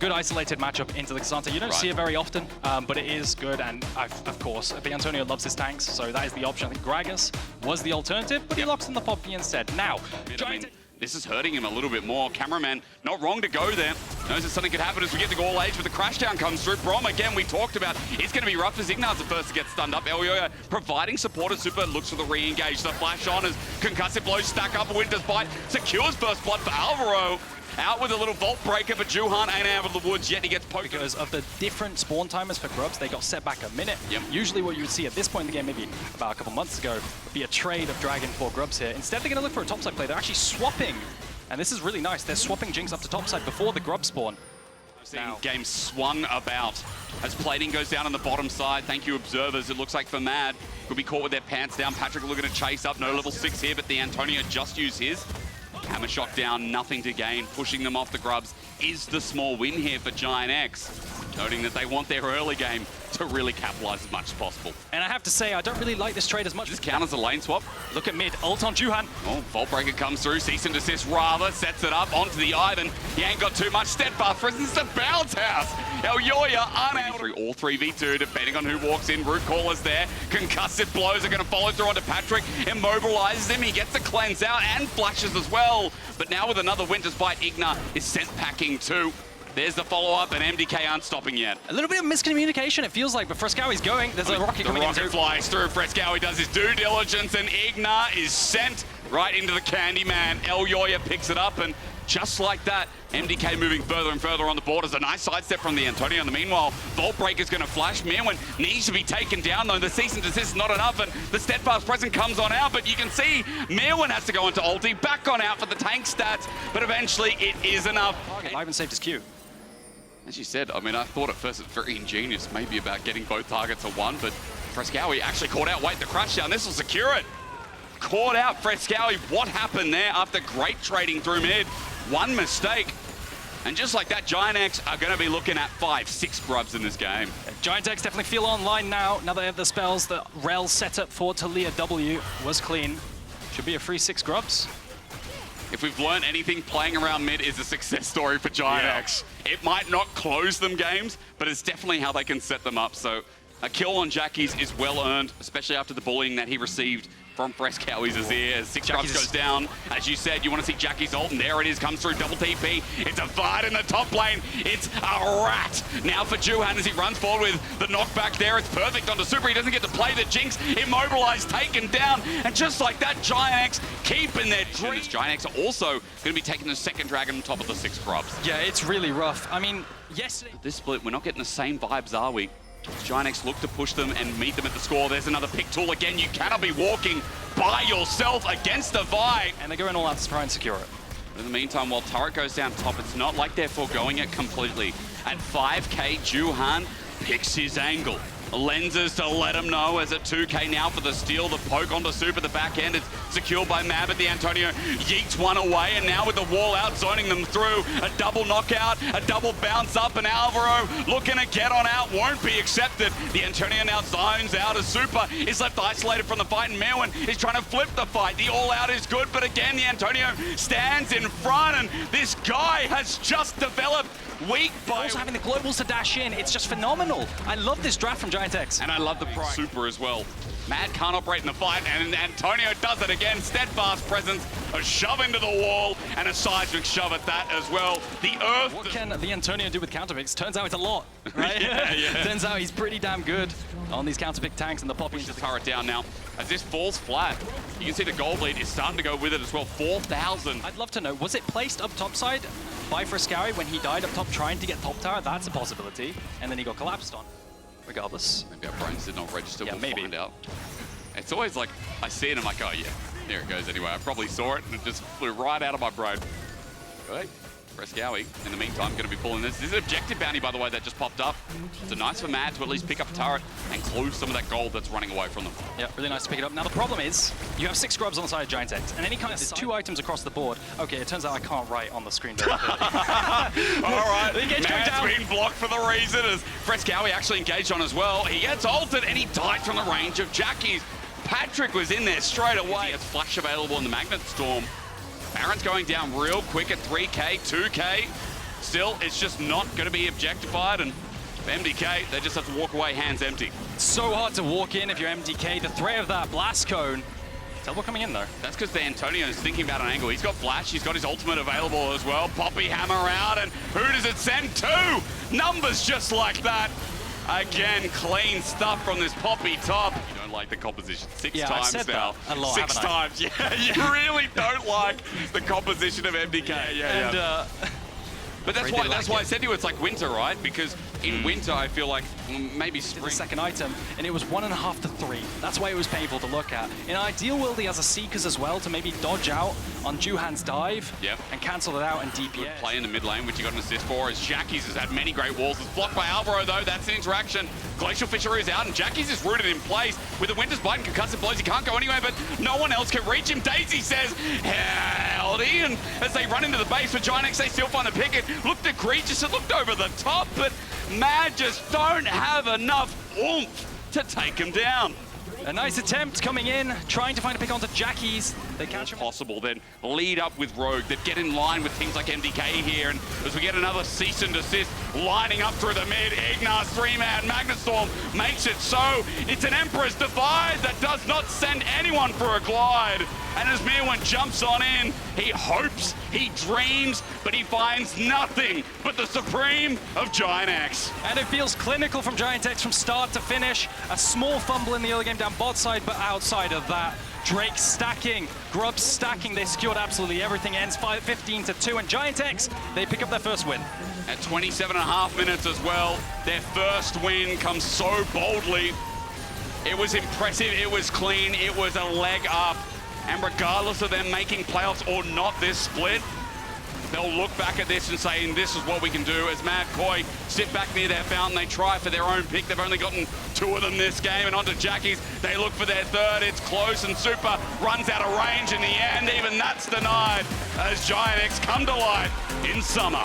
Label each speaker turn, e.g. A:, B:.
A: Good isolated matchup into the Kazanta. You don't see it very often, but it is good, and of course, the Antonio loves his tanks, so that is the option. I think Gragas was the alternative, but he locks in the Poppy instead. Now,
B: this is hurting him a little bit more. Cameraman, not wrong to go there. Knows that something could happen as we get to All Age, but the crashdown comes through. Brom, again, we talked about, it's going to be rough as Ignat's the first to get stunned up. Elyoya providing support as Super looks for the re-engage. The flash on as concussive blows stack up. Winter's Bite secures first blood for Alvaro. Out with a little Vault Breaker, but Juhan ain't out of the woods yet. He gets poked.
A: Because of the different spawn timers for Grubs, they got set back a minute. Usually what you would see at this point in the game, maybe about a couple months ago, would be a trade of Dragon for Grubs here. Instead, they're going to look for a topside play. They're actually swapping. And this is really nice. They're swapping Jinx up to topside before the Grub spawn.
B: Now, game swung about as plating goes down on the bottom side. Thank you, observers. It looks like for Mad could be caught with their pants down. Patrick looking to chase up. No level 6 here, but the Antonio just used his. Hammer shot down, nothing to gain. Pushing them off the Grubs is the small win here for GiantX. Noting that they want their early game to really capitalize as much as possible.
A: And I have to say, I don't really like this trade as much.
B: This counters a lane swap.
A: Look at mid, ult on Juhan.
B: Oh, Vault Breaker comes through, cease and desist rather, sets it up onto the Ivan. He ain't got too much steadfast presence to bounce house. Elyoya unable through all 3v2, depending on who walks in. Root Caller's there. Concussive blows are going to follow through onto Patrick. Immobilizes him. He gets the cleanse out and flashes as well. But now with another Winter's Bite, Igna is sent packing too. There's the follow-up, and MDK aren't stopping yet.
A: A little bit of miscommunication, it feels like, but Frescowi's going. There's a rocket coming in.
B: The rocket flies through. Frescowi does his due diligence, and Igna is sent right into the candy man. Elyoya picks it up, and just like that, MDK moving further and further on the board. As a nice sidestep from the Antonio. In the meanwhile, Vault Breaker's going to flash. Mirwin needs to be taken down, though. The cease and desist is not enough, and the steadfast present comes on out, but you can see Mirwin has to go into ulti, back on out for the tank stats, but eventually it is enough.
A: Ivan saved his Q.
B: As you said, I mean, I thought at first it's very ingenious, maybe about getting both targets at one, but Frescowi actually caught out. Wait, the crash down. This will secure it. Caught out Frescowi. What happened there after great trading through mid? One mistake. And just like that, GiantX are going to be looking at 5-6 Grubs in this game.
A: GiantX definitely feel online now that they have the spells. The Rel setup for Talia W was clean. Should be a free 6 Grubs.
B: If we've learned anything, playing around mid is a success story for GiantX. It might not close them games, but it's definitely how they can set them up. So a kill on Jackie's is well earned, especially after the bullying that he received from Frescowi's Azir. As 6 Grubs goes down, as you said, you want to see Jackie's ult, and there it is, comes through, double TP. It's a fight in the top lane. It's a rat. Now for Juhan as he runs forward with the knockback there. It's perfect onto Super. He doesn't get to play the Jinx. Immobilized, taken down, and just like that, GiantX keeping their dreams. GiantX are also going to be taking the second dragon on top of the 6 Grubs.
A: Yeah, it's really rough. I mean, yesterday...
B: This split, we're not getting the same vibes, are we? GiantX look to push them and meet them at the score. There's another pick tool again. You cannot be walking by yourself against the Vi.
A: And they're going all out to try and secure it.
B: But in the meantime, while Turret goes down top, it's not like they're foregoing it completely. At 5k, Juhan picks his angle. Lenses to let him know as at 2k now for the steal. The poke onto Super, the back end. It's secured by Mab, but the Antonio yeets one away. And now with the wall out, zoning them through. A double knockout, a double bounce up, and Alvaro looking to get on out. Won't be accepted. The Antonio now zones out as Super is left isolated from the fight. And Merwin is trying to flip the fight. The all out is good, but again, the Antonio stands in front. And this guy has just developed weak by...
A: Also having the globals to dash in, it's just phenomenal. I love this draft from GiantX.
B: And I love the price. Super as well. Mad can't operate in the fight, and Antonio does it again. Steadfast presence, a shove into the wall, and a seismic shove at that as well. The earth...
A: What can the Antonio do with counterpicks? Turns out it's a lot, right?
B: yeah.
A: Turns out he's pretty damn good on these counterpick tanks, and the Poppy...
B: Pushes the turret down now. As this falls flat, you can see the gold bleed is starting to go with it as well. 4,000.
A: I'd love to know, was it placed up topside by Frescowi when he died up top trying to get top tower? That's a possibility. And then he got collapsed on. Regardless.
B: Maybe our brains did not register.
A: Yeah,
B: we'll find out. It's always like, I see it and I'm like, oh yeah, there it goes anyway. I probably saw it and it just flew right out of my brain. Right. Frescowi, in the meantime, going to be pulling this. This is an objective bounty, by the way, that just popped up. So nice for Mad to at least pick up a turret and close some of that gold that's running away from them.
A: Yeah, really nice to pick it up. Now the problem is, you have 6 Grubs on the side of GiantX, and any kind of 2 items across the board. Okay, it turns out I can't write on the screen very clearly.
B: All right, Mad's been blocked for the reason as Frescowi actually engaged on as well. He gets ulted and he died from the range of Jackie's. Patrick was in there straight away. He has flash available in the Magnet Storm. Baron's going down real quick at 3k, 2k. Still, it's just not going to be objectified, and for MDK, they just have to walk away hands empty.
A: So hard to walk in if you're MDK. The threat of that blast cone. Double coming in though.
B: That's because Antonio's thinking about an angle. He's got flash, he's got his ultimate available as well. Poppy hammer out, and who does it send to? Numbers just like that. Again, clean stuff from this Poppy top. You don't like the composition six times
A: I've said
B: now.
A: That a lot,
B: six times, yeah. You really don't like the composition of MDK. Yeah. But that's why I said to you it's like winter, right? Because in winter, I feel like maybe spring.
A: The second item, and it was 1.5 to 3. That's why it was painful to look at. In an ideal world, he has a Seekers as well to maybe dodge out on Juhan's dive and cancel it out and DPS.
B: Good play in the mid lane, which he got an assist for, as Jackie's has had many great walls. It's blocked by Alvaro, though. That's an interaction. Glacial Fishery is out, and Jackie's is rooted in place. With the Winter's Bite and concussive blows, he can't go anywhere, but no one else can reach him. Daisy says, howdy, and as they run into the base for GiantX, they still find the picket. Looked egregious, it looked over the top, but Mad just don't have enough oomph to take him down.
A: A nice attempt coming in, trying to find a pick onto Jackie's. They catch him.
B: Possible, then lead up with Rogue. They get in line with things like MDK here, and as we get another cease and desist lining up through the mid, Ignas 3-man Magnustorm makes it so. It's an Emperor's Divide that does not send anyone for a glide. And as Mirwan jumps on in, he hopes, he dreams, but he finds nothing but the supreme of GiantX.
A: And it feels clinical from GiantX from start to finish. A small fumble in the early game down bot side, but outside of that, Drake stacking, Grubs stacking. They secured absolutely everything. Ends 15 to 2, and GiantX, they pick up their first win.
B: At 27.5 minutes as well, their first win comes so boldly. It was impressive, it was clean, it was a leg up. And regardless of them making playoffs or not this split, they'll look back at this and say, this is what we can do. As Mad Koi sit back near their fountain, they try for their own pick. They've only gotten 2 of them this game, and onto Jackie's, they look for their third. It's close, and Super runs out of range in the end. Even that's denied as GiantX come to life in summer.